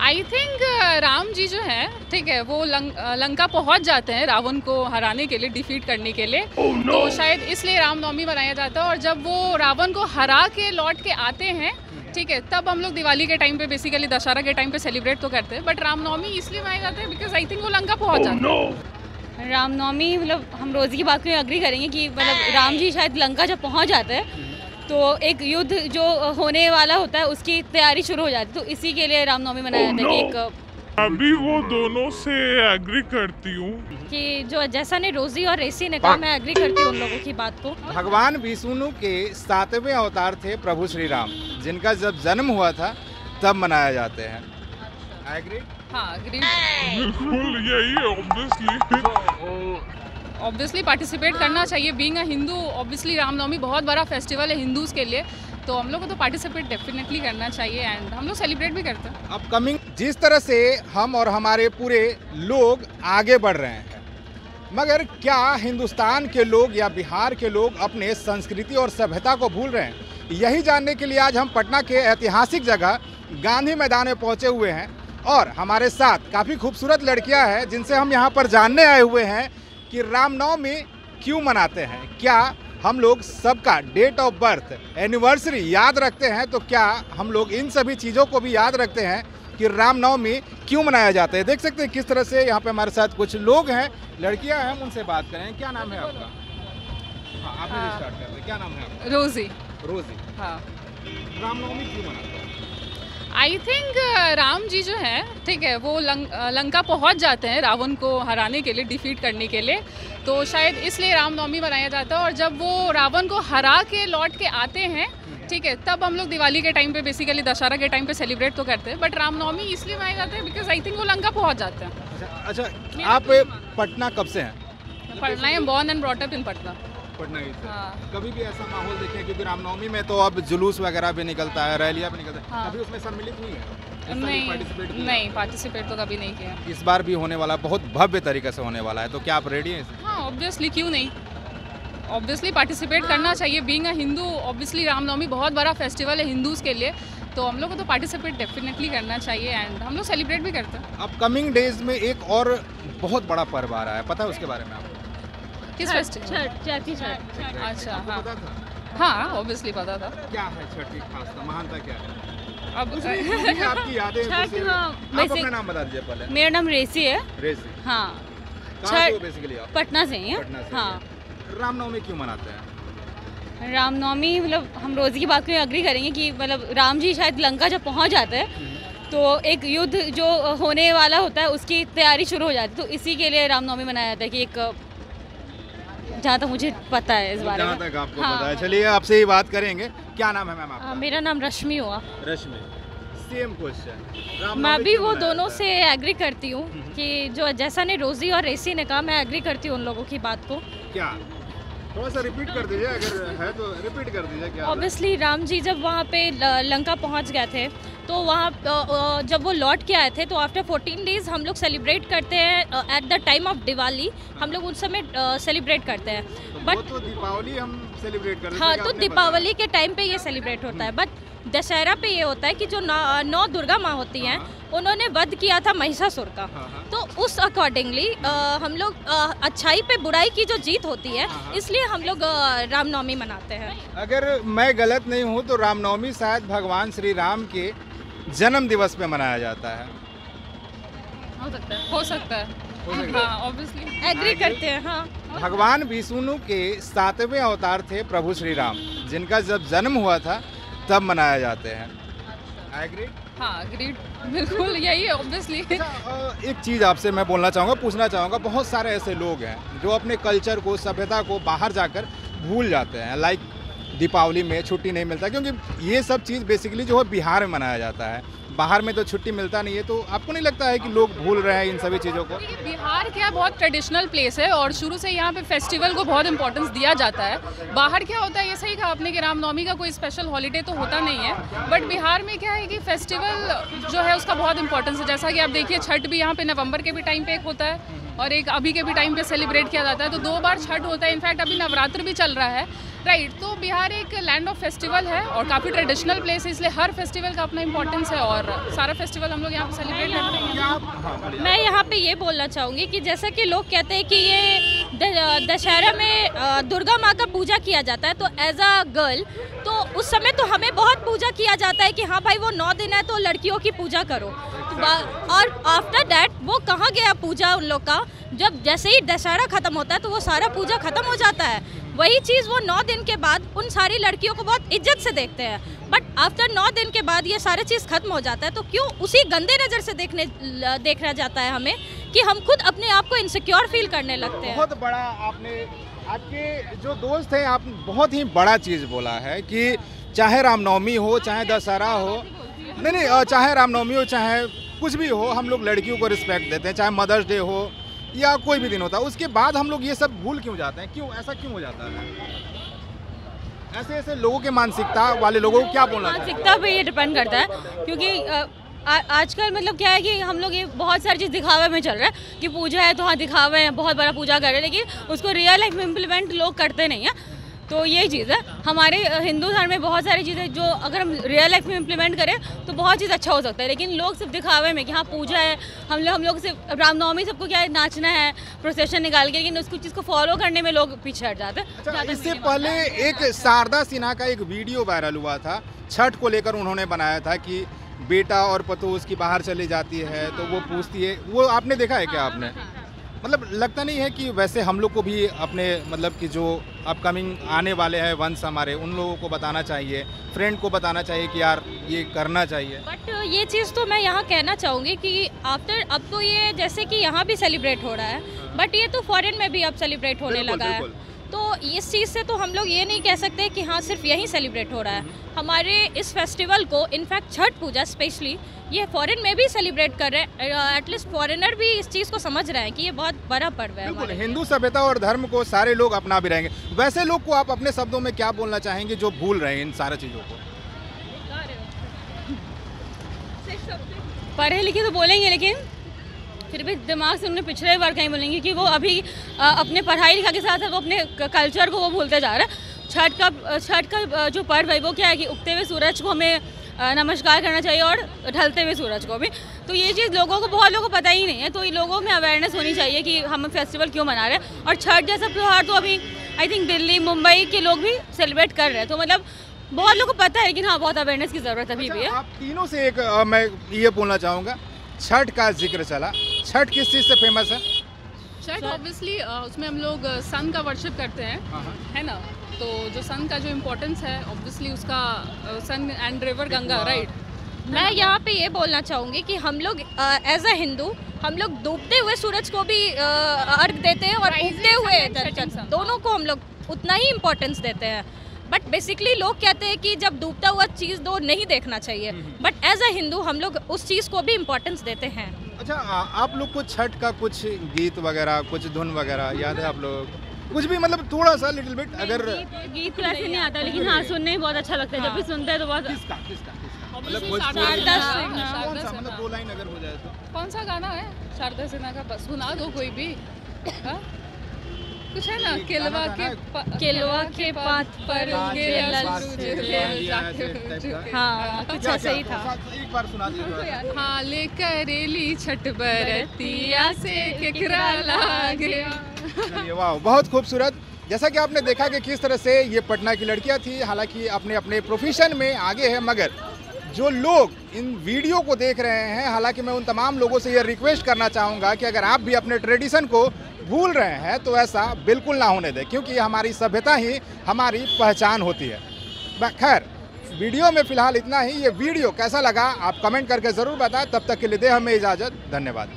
I think Ram ji जो है, ठीक है, वो लंका पहुंच जाते हैं रावण को हराने के लिए, डिफीट करने के लिए। तो शायद इसलिए रामनवमी मनाया जाता है। और जब वो रावण को हरा के लौट के आते हैं, ठीक है, तब हम लोग दिवाली के टाइम पे, बेसिकली दशहरा के टाइम पे सेलिब्रेट तो करते हैं, बट रामनवमी इसलिए मनाया जाता है बिकॉज आई थिंक वो लंका पहुंच जाते हैं। रामनवमी मतलब हम रोज़ी की बात को एग्री करेंगे कि मतलब राम जी शायद लंका जब पहुंच जाते हैं तो एक युद्ध जो होने वाला होता है उसकी तैयारी शुरू हो जाती है, तो इसी के लिए रामनवमी मनाया जाता है कि अभी वो दोनों से एग्री करती हूँ कि जो जैसा ने रोजी और रेसी ने कहा, मैं एग्री करती हूँ उन लोगों की बात को। भगवान विष्णु के 7वें अवतार थे प्रभु श्री राम, जिनका जब जन्म हुआ था तब मनाए जाते हैं। एग्री? हाँ, एग्री। बिल्कुल यही है। ऑब्वियसली पार्टिसिपेट करना चाहिए। Being a Hindu, obviously Ramnavami बहुत बड़ा फेस्टिवल है हिंदूज़ के लिए, तो हम लोग को तो पार्टिसिपेट डेफिनेटली करना चाहिए एंड हम लोग सेलिब्रेट भी करते हैं। अपकमिंग जिस तरह से हम और हमारे पूरे लोग आगे बढ़ रहे हैं, मगर क्या हिंदुस्तान के लोग या बिहार के लोग अपने संस्कृति और सभ्यता को भूल रहे हैं? यही जानने के लिए आज हम पटना के ऐतिहासिक जगह गांधी मैदान में पहुंचे हुए हैं और हमारे साथ काफ़ी खूबसूरत लड़कियां हैं जिनसे हम यहाँ पर जानने आए हुए हैं कि रामनवमी क्यों मनाते हैं। क्या हम लोग सबका डेट ऑफ बर्थ, एनिवर्सरी याद रखते हैं? तो क्या हम लोग इन सभी चीज़ों को भी याद रखते हैं कि रामनवमी क्यों मनाया जाता है? देख सकते हैं किस तरह से यहाँ पे हमारे साथ कुछ लोग हैं, लड़कियां हैं, हम उनसे बात करें। क्या नाम है आपका? हाँ, आप ही स्टार्ट कर दें। क्या नाम है आपका? रोजी। रोजी। हाँ, रामनवमी क्यों मनाते हैं? आई थिंक राम जी जो है, ठीक है, वो लंका पहुंच जाते हैं रावण को हराने के लिए, डिफीट करने के लिए। तो शायद इसलिए रामनवमी मनाया जाता है। और जब वो रावण को हरा के लौट के आते हैं, ठीक है, तब हम लोग दिवाली के टाइम पे, बेसिकली दशहरा के टाइम पे सेलिब्रेट तो करते हैं, बट रामनवमी इसलिए मनाया जाता है बिकॉज आई थिंक वो लंका पहुंच जाते हैं। अच्छा, आप पटना कब से हैं? पटना है, born and brought up in Patna. Patna ही से। हाँ। कभी भी ऐसा माहौल देखें, क्योंकि रामनवमी में तो अब जुलूस वगैरह भी निकलता है, रैलियां भी निकलता है, हाँ। कभी उसमें सम्मिलित हुई है? नहीं, पार्टिसिपेट तो कभी नहीं किया। इस बार भी होने वाला, बहुत भव्य तरीके से होने वाला है, तो क्या आप रेडी हैं? हाँ, ऑब्वियसली, क्यों नहीं। ऑब्वियसली पार्टिसिपेट करना चाहिए। Being a Hindu, obviously Ramnavami बहुत बड़ा फेस्टिवल है हिंदूज़ के लिए, तो हम लोग को तो पार्टिसिपेट डेफिनेटली करना चाहिए एंड हम लोग सेलिब्रेट भी करते हैं। अपकमिंग डेज में एक और बहुत बड़ा पर्व आ रहा है, पता है उसके बारे में आपको? किस फेस्टिवल? छठ। अच्छा, आपको हाँ पता था? हाँ, ऑब्वियसली पता था। क्या है छठ की खासता, महानता क्या है? अब जो भी आपकी यादें हैं, छठ, तो हाँ, आप अपना नाम बता दीजिए पहले। मेरा नाम रेसी है। रेसी। हाँ, कहाँ से हो बेसिकली आप? पटना से ही है। पटना से। हाँ, रामनवमी क्यों मनाते हैं? रामनवमी मतलब हम रोज़ी की बात को एग्री करेंगे कि मतलब राम जी शायद लंका जब पहुंच जाते हैं तो एक युद्ध जो होने वाला होता है उसकी तैयारी शुरू हो जाती है, तो इसी के लिए रामनवमी मनाया जाता है कि एक, जहाँ तक मुझे पता है इस बारे में। जहाँ तक आपको हाँ। पता है। चलिए आपसे ही बात करेंगे। क्या नाम है मैम आपका? मेरा नाम रश्मि हुआ। रश्मि। Same question. मैं भी वो दोनों से एग्री करती हूँ कि जो जैसा ने रोजी और रेसी ने कहा, मैं एग्री करती हूँ उन लोगों की बात को। क्या थोड़ा सा रिपीट कर दीजिए, अगर है तो रिपीट कर दीजिए। क्या ऑब्वियसली राम जी जब वहाँ पे लंका पहुँच गए थे, तो वहाँ जब वो लौट के आए थे तो आफ्टर 14 डेज हम लोग सेलिब्रेट करते हैं at the time of Diwali, हम लोग उस समय सेलिब्रेट करते हैं। बट तो दीपावली हम सेलिब्रेट करते हैं। हाँ, तो दीपावली के टाइम पे ये सेलिब्रेट होता है, बट दशहरा पे ये होता है कि जो 9 दुर्गा माँ होती हैं, उन्होंने वध किया था महिषासुर का, तो उस अकॉर्डिंगली हम लोग अच्छाई पे बुराई की जो जीत होती है, इसलिए हम लोग रामनवमी मनाते हैं। अगर मैं गलत नहीं हूँ तो रामनवमी शायद भगवान श्री राम के जन्म दिवस पे मनाया जाता है। हो सकता है, हो सकता है। हाँ, ऑब्वियसली एग्री करते हैं। हाँ, भगवान विष्णु के 7वें अवतार थे प्रभु श्री राम, जिनका जब जन्म हुआ था तब मनाया जाते हैं। एग्री? हाँ, एग्रीड, बिल्कुल यही है ऑब्वियसली। एक चीज़ आपसे मैं बोलना चाहूँगा, पूछना चाहूँगा, बहुत सारे ऐसे लोग हैं जो अपने कल्चर को, सभ्यता को बाहर जाकर भूल जाते हैं। लाइक दीपावली में छुट्टी नहीं मिलता, क्योंकि ये सब चीज़ बेसिकली जो है बिहार में मनाया जाता है, बाहर में तो छुट्टी मिलता नहीं है। तो आपको नहीं लगता है कि लोग भूल रहे हैं इन सभी चीज़ों को? बिहार क्या बहुत ट्रेडिशनल प्लेस है और शुरू से यहाँ पे फेस्टिवल को बहुत इंपॉर्टेंस दिया जाता है। बाहर क्या होता है, ये सही कहा आपने कि रामनवमी का कोई स्पेशल हॉलीडे तो होता नहीं है, बट बिहार में क्या है कि फेस्टिवल जो है उसका बहुत इंपॉर्टेंस है। जैसा कि आप देखिए, छठ भी यहाँ पे नवंबर के भी टाइम पे एक होता है, और एक अभी के भी टाइम पे सेलिब्रेट किया जाता है। तो 2 बार छठ होता है, इनफैक्ट अभी नवरात्र भी चल रहा है, राइट। तो बिहार एक लैंड ऑफ फेस्टिवल है और काफ़ी ट्रेडिशनल प्लेस है, इसलिए हर फेस्टिवल का अपना इंपॉर्टेंस है और सारा फेस्टिवल हम लोग यहाँ पे सेलिब्रेट करते हैं। मैं यहाँ पे ये बोलना चाहूँगी कि जैसा कि लोग कहते हैं कि ये दशहरा में दुर्गा माँ का पूजा किया जाता है, तो एज अ गर्ल तो उस समय तो हमें बहुत पूजा किया जाता है कि हाँ भाई वो 9 दिन है तो लड़कियों की पूजा करो। और आफ्टर दैट वो कहाँ गया पूजा उन लोग का, जब जैसे ही दशहरा खत्म होता है तो वो सारा पूजा खत्म हो जाता है। वही चीज़ वो 9 दिन के बाद उन सारी लड़कियों को बहुत इज्जत से देखते हैं, बट आफ्टर 9 दिन के बाद ये सारी चीज़ खत्म हो जाता है। तो क्यों उसी गंदे नज़र से देखना जाता है हमें कि हम खुद अपने आप को इनसिक्योर फील करने लगते हैं। बहुत बड़ा आपने, आपके जो दोस्त हैं, आप बहुत ही बड़ा चीज़ बोला है कि चाहे रामनवमी हो, चाहे दशहरा हो, नहीं, चाहे रामनवमी हो, चाहे कुछ भी हो, हम लोग लड़कियों को रिस्पेक्ट देते हैं, चाहे मदर्स डे हो या कोई भी दिन होता है। उसके बाद हम लोग ये सब भूल क्यों जाते हैं? क्यों ऐसा क्यों हो जाता है? ऐसे ऐसे लोगों के मानसिकता वाले लोगों को क्या बोलना चाहिए? मानसिकता पे ये डिपेंड करता है, क्योंकि आजकल मतलब क्या है कि हम लोग ये बहुत सारी चीज़ दिखावे में चल रहा है कि पूजा है तो हाँ दिखावे हैं, बहुत बड़ा पूजा कर रहे हैं, लेकिन उसको रियल लाइफ में इम्प्लीमेंट लोग करते नहीं हैं। तो यही चीज़ है, हमारे हिंदू धर्म में बहुत सारी चीज़ें जो अगर हम रियल लाइफ में इम्प्लीमेंट करें तो बहुत चीज़ अच्छा हो सकता है, लेकिन लोग सिर्फ दिखावे में कि हाँ पूजा है, हम लोग सिर्फ रामनवमी सबको क्या है नाचना है प्रोसेशन निकाल के, लेकिन उसको चीज़ को फॉलो करने में लोग पीछे हट जाते हैं। अच्छा, इससे पहले एक शारदा सिन्हा का एक वीडियो वायरल हुआ था, छठ को लेकर उन्होंने बनाया था कि बेटा और पतोह उसकी बाहर चली जाती है तो वो पूछती है, वो आपने देखा है क्या? आपने मतलब लगता नहीं है कि वैसे हम लोग को भी अपने मतलब कि जो अपकमिंग आने वाले हैं वंश हमारे, उन लोगों को बताना चाहिए, फ्रेंड को बताना चाहिए कि यार ये करना चाहिए? बट ये चीज़ तो मैं यहाँ कहना चाहूँगी कि आफ्टर अब तो ये जैसे कि यहाँ भी सेलिब्रेट हो रहा है, बट ये तो फॉरेन में भी अब सेलिब्रेट होने लगा है। तो इस चीज़ से तो हम लोग ये नहीं कह सकते कि हाँ सिर्फ यहीं सेलिब्रेट हो रहा है। हमारे इस फेस्टिवल को, इनफैक्ट छठ पूजा स्पेशली, ये फॉरेन में भी सेलिब्रेट कर रहे हैं। एटलीस्ट फॉरेनर भी इस चीज़ को समझ रहे हैं कि ये बहुत बड़ा पर्व है। बिल्कुल, हिंदू सभ्यता और धर्म को सारे लोग अपना भी रहेंगे। वैसे लोग को आप अपने शब्दों में क्या बोलना चाहेंगे जो भूल रहे हैं इन सारी चीज़ों को? पढ़े लिखे तो बोलेंगे, लेकिन फिर भी दिमाग से उन्हें पिछले बार कहीं बोलेंगे कि वो अभी अपने पढ़ाई लिखा के साथ साथ वो अपने कल्चर को वो भूलते जा रहा है। छठ का जो पर्व है वो क्या है कि उगते हुए सूरज को हमें नमस्कार करना चाहिए और ढलते हुए सूरज को भी। तो ये चीज़ लोगों को, बहुत लोगों को पता ही नहीं है, तो ये लोगों में अवेयरनेस होनी चाहिए कि हम फेस्टिवल क्यों मना रहे हैं। और छठ जैसा त्यौहार तो अभी आई थिंक दिल्ली मुंबई के लोग भी सेलिब्रेट कर रहे हैं, तो मतलब बहुत लोगों को पता है, लेकिन हाँ बहुत अवेयरनेस की ज़रूरत अभी भी है। आप तीनों से एक मैं ये बोलना चाहूँगा, छठ का जिक्र चला, छठ किस चीज़ से फेमस है? छठ ऑब्वियसली उसमें हम लोग सन का वर्शिप करते हैं, है ना। तो जो सन का जो इम्पोर्टेंस है ऑब्वियसली उसका सन एंड रिवर गंगा, राइट। मैं यहाँ पे ये बोलना चाहूँगी कि हम लोग एज अ हिंदू हम लोग डूबते हुए सूरज को भी अर्घ देते हैं और उगते हुए चंद्र, दोनों को हम लोग उतना ही इम्पोर्टेंस देते हैं। बट बेसिकली लोग कहते हैं कि जब डूबता हुआ चीज़ दो नहीं देखना चाहिए, बट एज अ हिंदू हम लोग उस चीज़ को भी इम्पोर्टेंस देते हैं। अच्छा, आप लोग को छठ का कुछ गीत वगैरह, कुछ धुन वगैरह याद है आप लोग? कुछ भी मतलब थोड़ा सा लिटिल बिट अगर गीत तो ऐसे नहीं आता, लेकिन हाँ सुनने में बहुत अच्छा लगता है। जब भी सुनते हैं तो बहुत किसका मतलब शारदा 2 लाइन अगर हो जाए तो कौन सा गाना है शारदा सिन्हा का? बस सुना दो कोई भी। हाँ? कुछ है ना, केलवा के पात पर हाँ कुछ ऐसा ही था। एक बार सुना दीजिए। हाँ, लेकर रेली छठ बरतिया से केकरा लागे। वाह, बहुत खूबसूरत। जैसा कि आपने देखा कि किस तरह से ये पटना की लड़कियां थी, हालांकि अपने अपने प्रोफेशन में आगे है, मगर जो लोग इन वीडियो को देख रहे हैं, हालांकि मैं उन तमाम लोगों से ये रिक्वेस्ट करना चाहूँगा कि अगर आप भी अपने ट्रेडिशन को भूल रहे हैं तो ऐसा बिल्कुल ना होने दें, क्योंकि हमारी सभ्यता ही हमारी पहचान होती है। खैर, वीडियो में फ़िलहाल इतना ही। ये वीडियो कैसा लगा आप कमेंट करके ज़रूर बताएं। तब तक के लिए दे हमें इजाज़त, धन्यवाद।